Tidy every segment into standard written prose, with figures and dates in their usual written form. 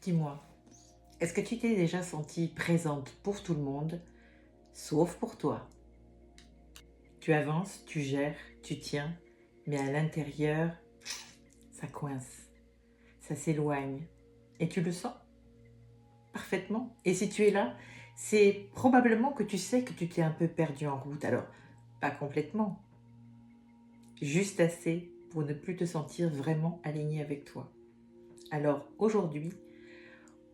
Dis-moi, est-ce que tu t'es déjà sentie présente pour tout le monde, sauf pour toi? Tu avances, tu gères, tu tiens, mais à l'intérieur, ça coince, ça s'éloigne. Et tu le sens parfaitement. Et si tu es là, c'est probablement que tu sais que tu t'es un peu perdu en route. Alors, pas complètement, juste assez pour ne plus te sentir vraiment aligné avec toi. Alors, aujourd'hui,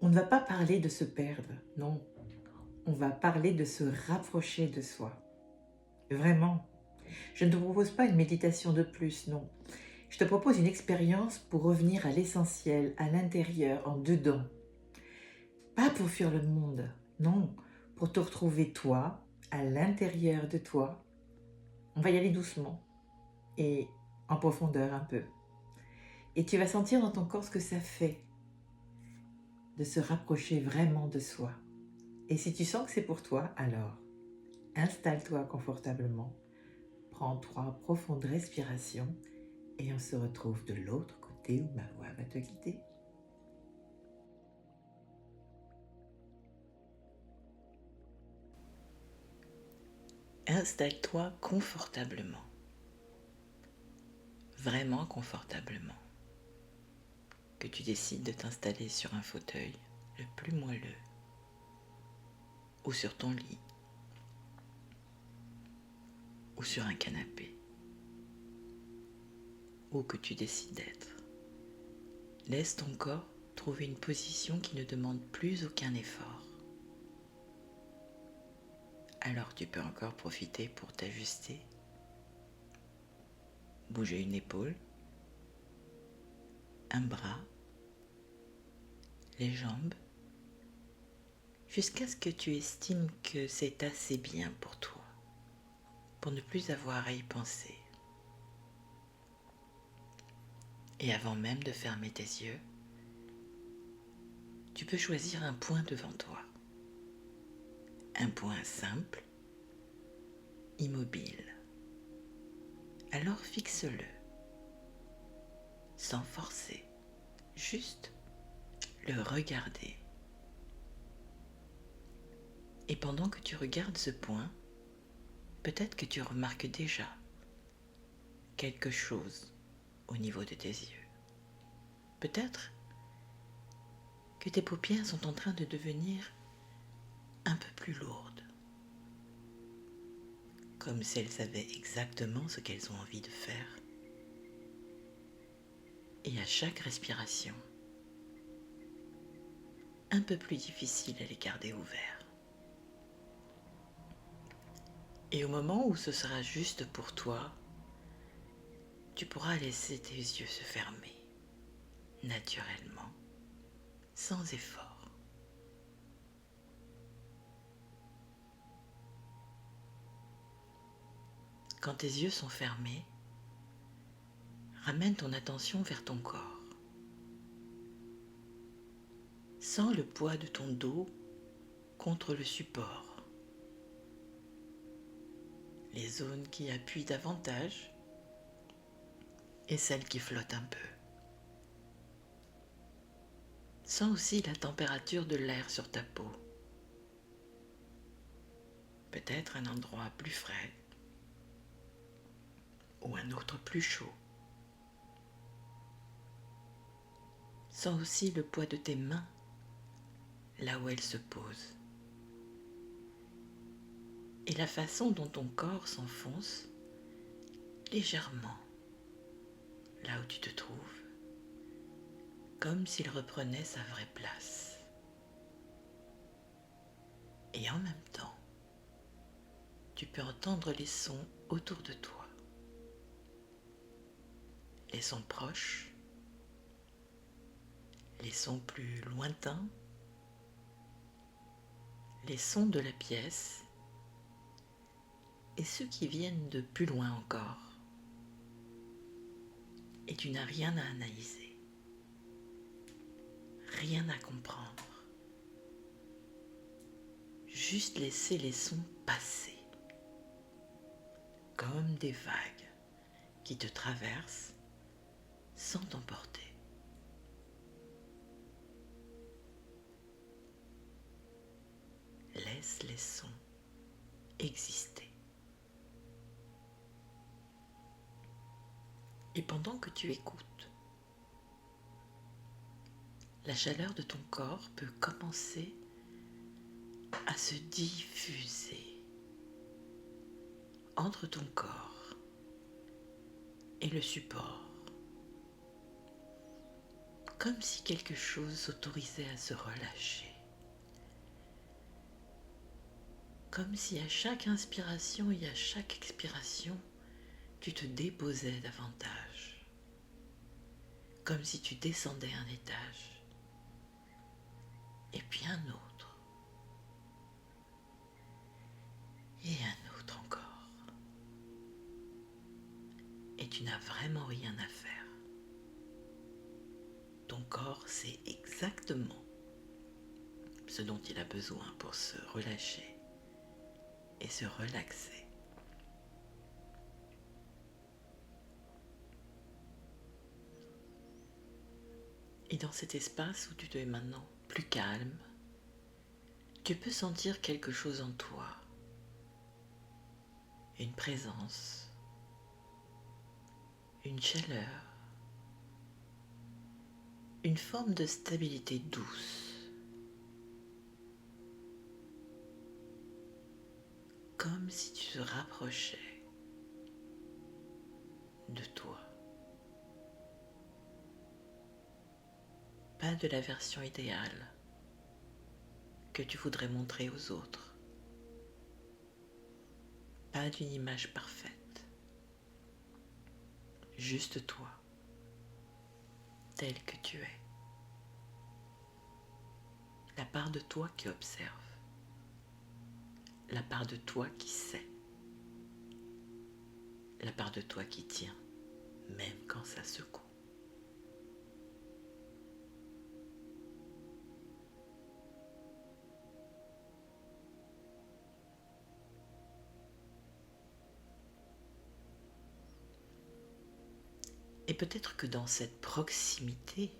on ne va pas parler de se perdre, non. On va parler de se rapprocher de soi. Vraiment. Je ne te propose pas une méditation de plus, non. Je te propose une expérience pour revenir à l'essentiel, à l'intérieur, en dedans. Pas pour fuir le monde, non. Pour te retrouver toi, à l'intérieur de toi. On va y aller doucement et en profondeur un peu. Et tu vas sentir dans ton corps ce que ça fait de se rapprocher vraiment de soi. Et si tu sens que c'est pour toi, alors installe-toi confortablement, prends 3 profondes respirations et on se retrouve de l'autre côté où ma voix va te guider. Installe-toi confortablement, vraiment confortablement. Que tu décides de t'installer sur un fauteuil le plus moelleux ou sur ton lit ou sur un canapé, où que tu décides d'être. Laisse ton corps trouver une position qui ne demande plus aucun effort. Alors tu peux encore profiter pour t'ajuster, bouger une épaule, un bras, les jambes, jusqu'à ce que tu estimes que c'est assez bien pour toi, pour ne plus avoir à y penser. Et avant même de fermer tes yeux, tu peux choisir un point devant toi. Un point simple, immobile. Alors fixe-le, sans forcer, juste le regarder. Et pendant que tu regardes ce point, peut-être que tu remarques déjà quelque chose au niveau de tes yeux. Peut-être que tes paupières sont en train de devenir un peu plus lourdes, comme si elles savaient exactement ce qu'elles ont envie de faire. Et à chaque respiration, un peu plus difficile à les garder ouverts. Et au moment où ce sera juste pour toi, tu pourras laisser tes yeux se fermer, naturellement, sans effort. Quand tes yeux sont fermés, ramène ton attention vers ton corps. Sens le poids de ton dos contre le support. Les zones qui appuient davantage et celles qui flottent un peu. Sens aussi la température de l'air sur ta peau. Peut-être un endroit plus frais ou un autre plus chaud. Sens aussi le poids de tes mains là où elles se posent. Et la façon dont ton corps s'enfonce légèrement là où tu te trouves, comme s'il reprenait sa vraie place. Et en même temps, tu peux entendre les sons autour de toi. Les sons proches, les sons plus lointains, les sons de la pièce et ceux qui viennent de plus loin encore. Et tu n'as rien à analyser, rien à comprendre. Juste laisser les sons passer, comme des vagues qui te traversent sans t'emporter. laisse les sons exister. Et pendant que tu écoutes, la chaleur de ton corps peut commencer à se diffuser entre ton corps et le support, comme si quelque chose s'autorisait à se relâcher, comme si à chaque inspiration et à chaque expiration, tu te déposais davantage, comme si tu descendais un étage, et puis un autre, et un autre encore. Et tu n'as vraiment rien à faire. Ton corps sait exactement ce dont il a besoin pour se relâcher et se relaxer. Et dans cet espace où tu te es maintenant plus calme, tu peux sentir quelque chose en toi, une présence, une chaleur, une forme de stabilité douce, comme si tu te rapprochais de toi. Pas de la version idéale que tu voudrais montrer aux autres, pas d'une image parfaite, juste toi, tel que tu es. La part de toi qui observe, la part de toi qui sait, la part de toi qui tient, même quand ça secoue. Et peut-être que dans cette proximité,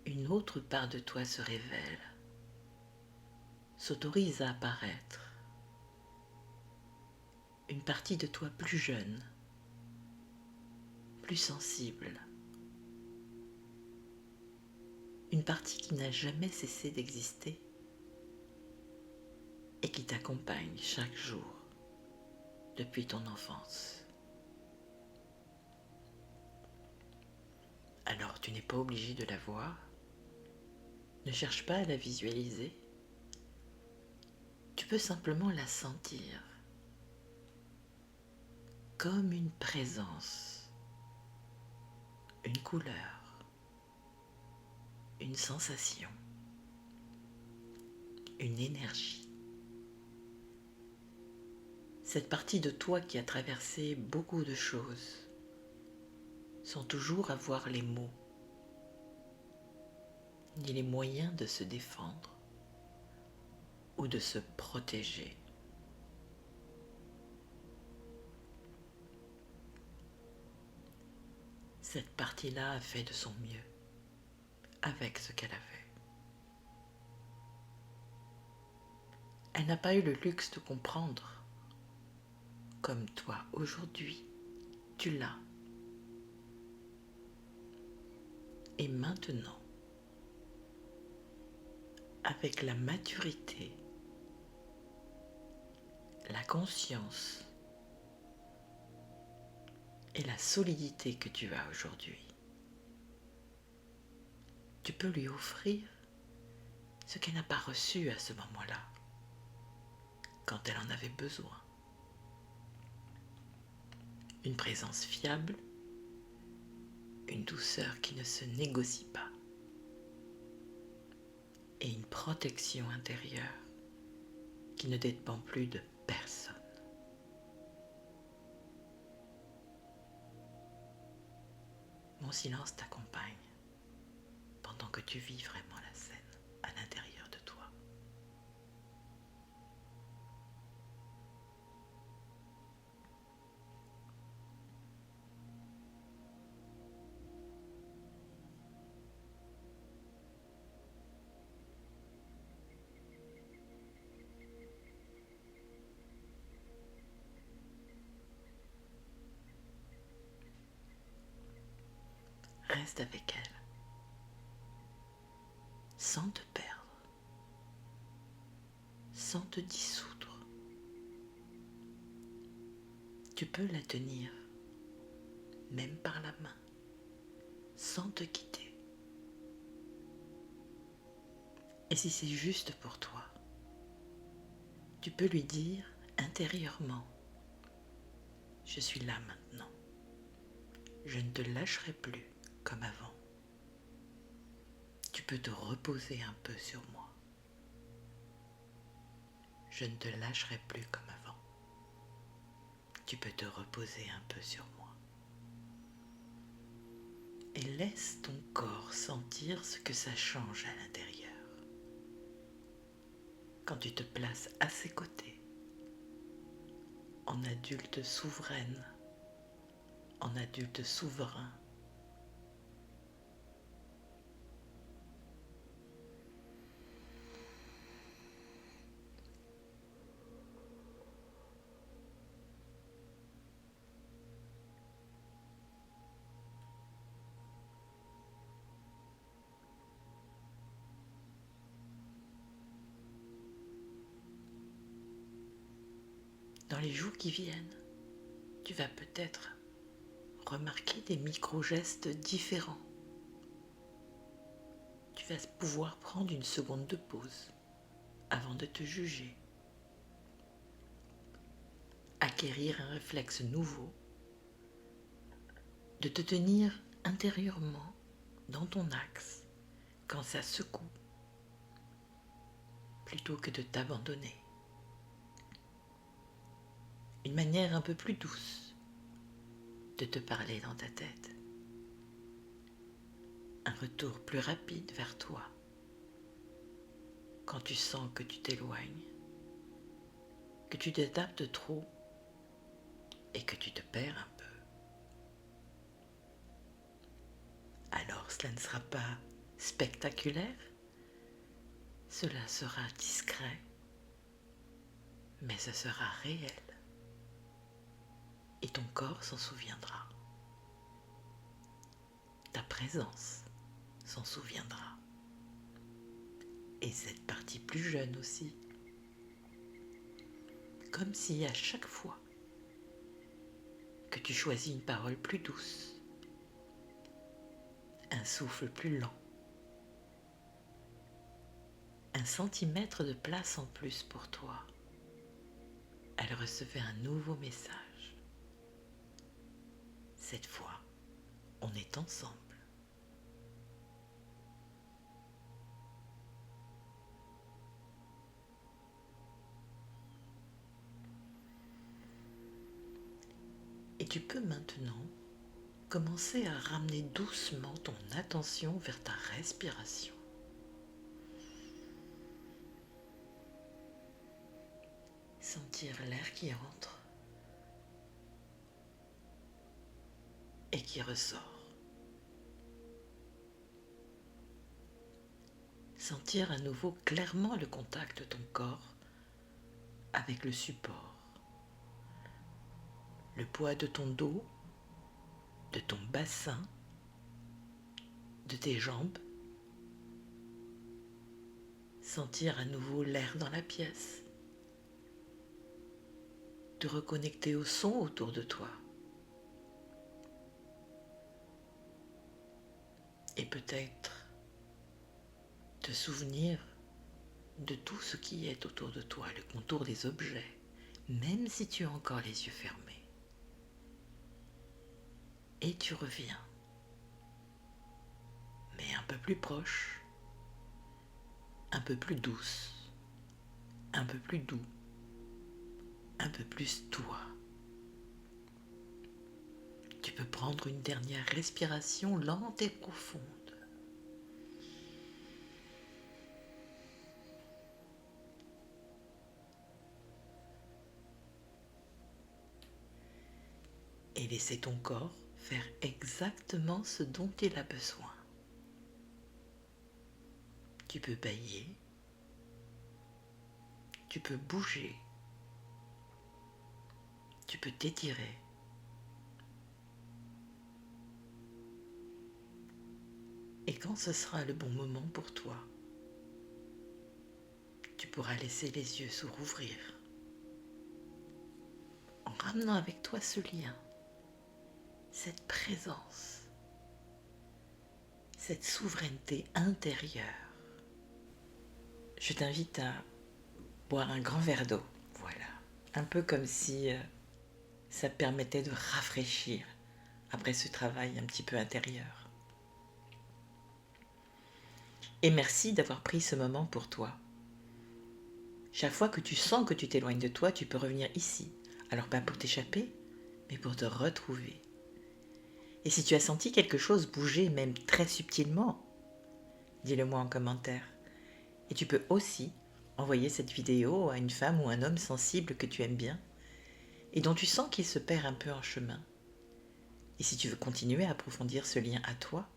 une autre part de toi se révèle, s'autorise à apparaître. Une partie de toi plus jeune, plus sensible. Une partie qui n'a jamais cessé d'exister et qui t'accompagne chaque jour depuis ton enfance. Alors tu n'es pas obligé de la voir, ne cherche pas à la visualiser, tu peux simplement la sentir comme une présence, une couleur, une sensation, une énergie. Cette partie de toi qui a traversé beaucoup de choses, sans toujours avoir les mots, ni les moyens de se défendre ou de se protéger. Cette partie-là a fait de son mieux avec ce qu'elle avait. Elle n'a pas eu le luxe de comprendre comme toi aujourd'hui, tu l'as. Et maintenant, avec la maturité, la conscience et la solidité que tu as aujourd'hui, tu peux lui offrir ce qu'elle n'a pas reçu à ce moment-là, quand elle en avait besoin. Une présence fiable, une douceur qui ne se négocie pas et une protection intérieure qui ne dépend plus de personne. Mon silence t'accompagne pendant que tu vis vraiment la scène à l'intérieur de toi. reste avec elle, sans te perdre, sans te dissoudre. Tu peux la tenir, même par la main, sans te quitter. Et si c'est juste pour toi, tu peux lui dire intérieurement, je suis là maintenant, je ne te lâcherai plus comme avant. Tu peux te reposer un peu sur moi. Je ne te lâcherai plus comme avant. Tu peux te reposer un peu sur moi. Et laisse ton corps sentir ce que ça change à l'intérieur. Quand tu te places à ses côtés, en adulte souveraine, en adulte souverain, dans les jours qui viennent, tu vas peut-être remarquer des micro-gestes différents. Tu vas pouvoir prendre une seconde de pause avant de te juger. Acquérir un réflexe nouveau, de te tenir intérieurement dans ton axe quand ça secoue, plutôt que de t'abandonner. Une manière un peu plus douce de te parler dans ta tête. Un retour plus rapide vers toi quand tu sens que tu t'éloignes, que tu t'adaptes trop et que tu te perds un peu. Alors cela ne sera pas spectaculaire, cela sera discret, mais ce sera réel. Et ton corps s'en souviendra. Ta présence s'en souviendra. Et cette partie plus jeune aussi. Comme si à chaque fois que tu choisis une parole plus douce, un souffle plus lent, un centimètre de place en plus pour toi, elle recevait un nouveau message. Cette fois, on est ensemble. Et tu peux maintenant commencer à ramener doucement ton attention vers ta respiration. Sentir l'air qui entre et qui ressort. Sentir à nouveau clairement le contact de ton corps avec le support. Le poids de ton dos, de ton bassin, de tes jambes. Sentir à nouveau l'air dans la pièce. Te reconnecter au son autour de toi. Et peut-être te souvenir de tout ce qui est autour de toi, le contour des objets, même si tu as encore les yeux fermés. Et tu reviens, mais un peu plus proche, un peu plus douce, un peu plus doux, un peu plus toi. Tu peux prendre une dernière respiration lente et profonde. Et laisser ton corps faire exactement ce dont il a besoin. Tu peux bâiller, tu peux bouger, tu peux t'étirer. quand ce sera le bon moment pour toi, tu pourras laisser les yeux se rouvrir en ramenant avec toi ce lien, cette présence, cette souveraineté intérieure. Je t'invite à boire un grand verre d'eau, voilà, un peu comme si ça te permettait de rafraîchir après ce travail un petit peu intérieur. Et merci d'avoir pris ce moment pour toi. Chaque fois que tu sens que tu t'éloignes de toi, tu peux revenir ici. Alors pas pour t'échapper, mais pour te retrouver. Et si tu as senti quelque chose bouger, même très subtilement, dis-le moi en commentaire. Et tu peux aussi envoyer cette vidéo à une femme ou un homme sensible que tu aimes bien et dont tu sens qu'il se perd un peu en chemin. Et si tu veux continuer à approfondir ce lien à toi,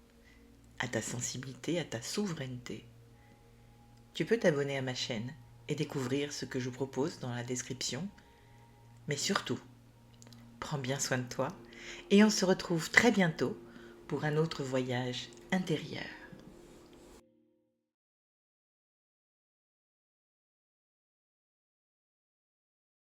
à ta sensibilité, à ta souveraineté, tu peux t'abonner à ma chaîne et découvrir ce que je propose dans la description. Mais surtout, prends bien soin de toi et on se retrouve très bientôt pour un autre voyage intérieur.